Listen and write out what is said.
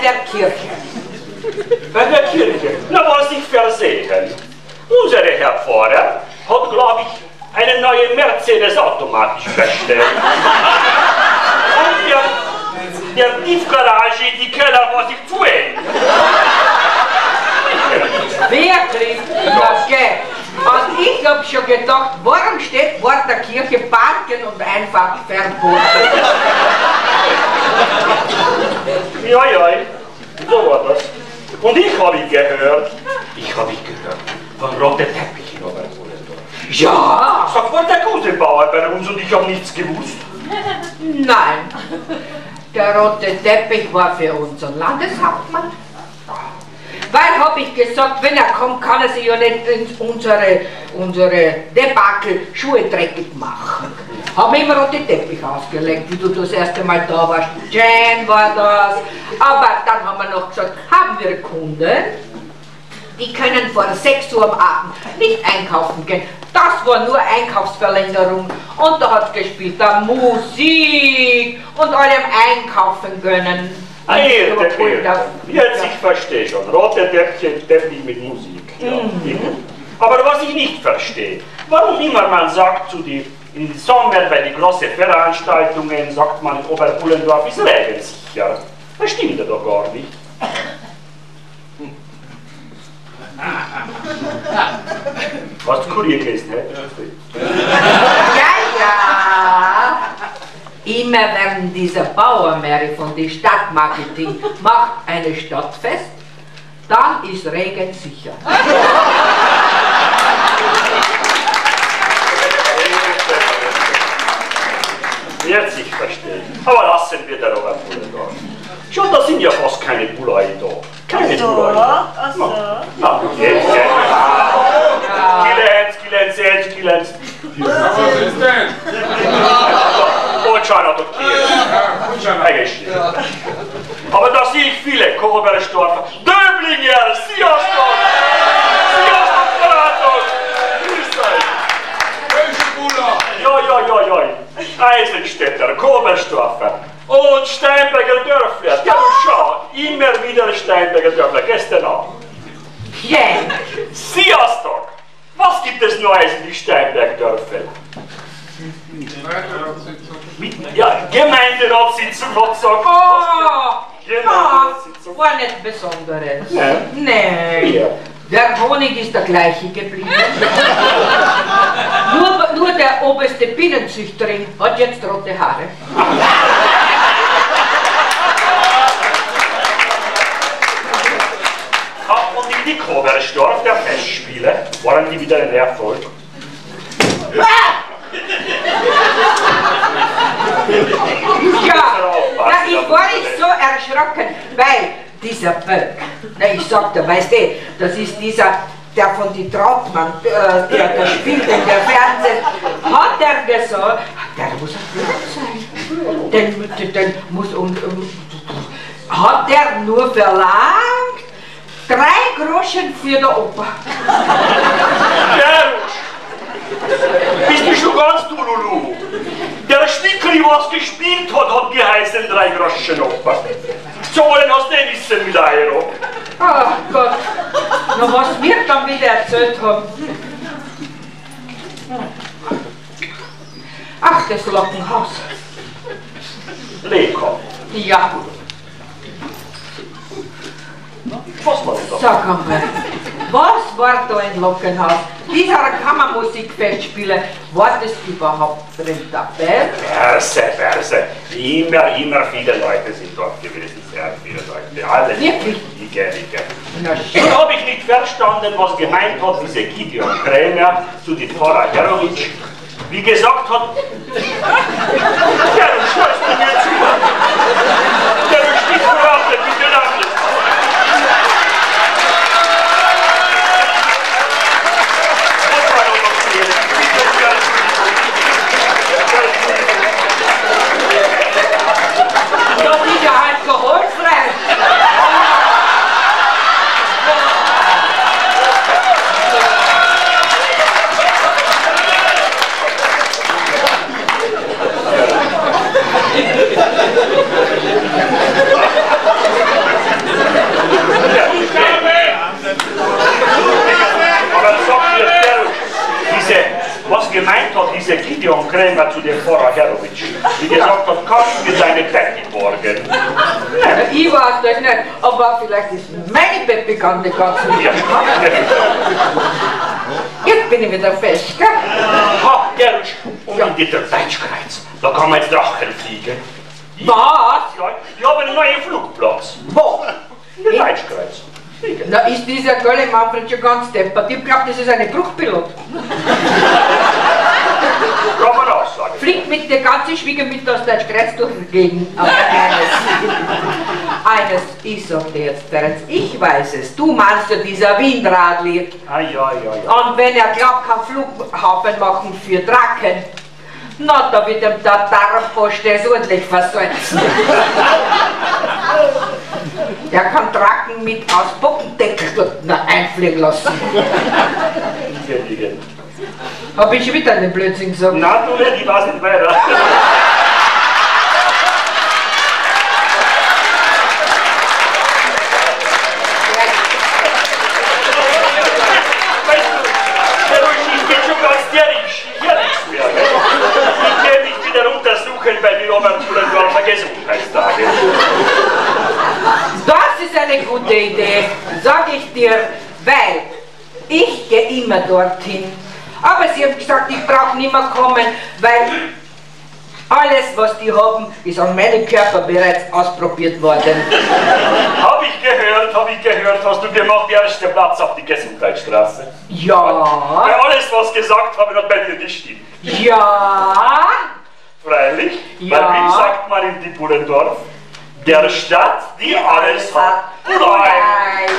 der Kirche. Bei der Kirche? Na, was ich versehen. Unsere Herr Pfarrer hat, glaube ich, eine neue Mercedes automatisch bestellt. Und der Tiefgarage, die Keller war sich zu eng. Wirklich? Okay. Und ich hab schon gedacht, warum steht vor der Kirche Parken und einfach verboten? Ja, so war das. Und ich habe gehört, von rote Teppich in Oberpullendorf. Ja! Sag mal, der Gusenbauer bei uns und ich habe nichts gewusst. Nein, der rote Teppich war für unseren Landeshauptmann. Weil, hab ich gesagt, wenn er kommt, kann er sich ja nicht in unsere Debakel Schuhe dreckig machen. Haben immer rote Teppich ausgelegt, wie du das erste Mal da warst. Jane war das. Aber dann haben wir noch gesagt, haben wir Kunden, die können vor 6 Uhr am Abend nicht einkaufen gehen. Das war nur Einkaufsverlängerung. Und da hat gespielt da Musik und alle am Einkaufen können. Jetzt, ich verstehe schon. Rote Teppich mit Musik. Ja. Aber was ich nicht verstehe, warum immer man sagt, im Sommer bei den großen Veranstaltungen, sagt man, Oberpullendorf ist regensicher. Das stimmt doch gar nicht. Was du Kurier gelesen hast? Ja. Immer wenn dieser Bauernmäri von der Stadtmarketing macht eine Stadtfest, dann ist Regen sicher. Jetzt ich verstehe. Aber lassen wir den Oberpullendorf. Schon, da sind ja fast keine Bulai da. Keine Bulai. Ach so. Na, jetzt. Kilens. Was ist denn? Bocsánat, egészség. Aber da sehe ich viele Kobersdorfer. Döblinger, sziasztok! Sziasztok, barátok! Grüß euch! Jaj. Eisenstädter, Kobersdorfer und Steinberger Dörfler. Ja, schau, immer wieder Steinberger Dörfler, gestern Abend. Yeah. Sziasztok! Was gibt es Neues in die Steinberg-Dörfer? Ja, Gemeinderatssitzung hat gesagt. Oh, war nicht Besonderes. Nein. Ja. Der Honig ist der gleiche geblieben. nur der oberste Bienenzüchterin hat jetzt rote Haare. Und in die Kobersdorf der Festspiele waren die wieder ein Erfolg. Ja, ich war nicht so erschrocken, weil dieser Böck, ich sag dir, weißt du, das ist der von die Trautmann, der spielt in der Fernsehen, hat er gesagt, der muss ein Böck sein, den muss hat der nur verlangt, 3 Groschen für der Oper. Bist du schon ganz Tululu? Der Schnickli, was gespielt hat geheißen 3 Groschen Oper. Zahlen hast du wissen mit Euro. Ach Gott, na was wir dann wieder erzählt haben. Ach, das Lockenhaus. Lecker. Ja. Was war denn da? Sag einmal, was war da im Lockenhaus? Dieser Kammermusikfestspiele, war das überhaupt drin dabei? Verse. Immer viele Leute sind dort gewesen, sehr viele Leute. Alle. Wirklich? Ich. Na Nun schön. habe ich nicht verstanden, was gemeint hat diese Gideon Krämer zu dem Pfarrer Jerowitsch. Wie gesagt hat, Jerowitsch, hörst du mir zu? Jerowitsch, nicht verraten, bitte lachen. Ja, wieder alkoholfrei. immer zu dem Pfarrer Herowitsch. Wie gesagt, das kann ich mir seine Peppi borgen. Ich weiß das nicht, aber vielleicht ist meine Peppi ganz nicht ganz so. Ja. Jetzt bin ich wieder fest, gell? Ha, Gerutsch, und in der Deutschkreuz, da kann man jetzt Drachen fliegen. Was? Ja, ich habe einen neuen Flugplatz. Wo? In der Deutschkreuz. Na, ist dieser Gölle Manfred schon ganz deppert. Ich glaube, das ist eine Bruchpilot. Kann man auch sagen. Fliegt mit der ganzen Schwiegermutter aus Deutschkreuz durch die Gegend. Aber eines, ich sag dir jetzt, Terenz, ich weiß es. Du meinst ja dieser Windradli. Ah, ja. Und wenn er glaubt, kann Flughafen machen für Drachen, na, da wird ihm der Darmpost ordentlich versäumt. Der kann Drachen mit aus Bockendeckel einfliegen lassen. Hab ich schon wieder einen Blödsinn gesagt? Na, du nicht, ich weiß nicht weiter. Bei den Obertulendorfer Gesundheitstage. Das ist eine gute Idee, sag ich dir, weil ich gehe immer dorthin. Aber sie haben gesagt, ich brauche nicht mehr kommen, weil alles, was die haben, ist an meinem Körper bereits ausprobiert worden. Hab ich gehört, hast du gemacht, erster Platz auf die Gesundheitsstraße. Ja. Bei alles, was gesagt habe, hat bei dir gestimmt. Ja. Freilich, Ja. weil wie sagt man in Dipulendorf, der Stadt, die alles hat, Nein.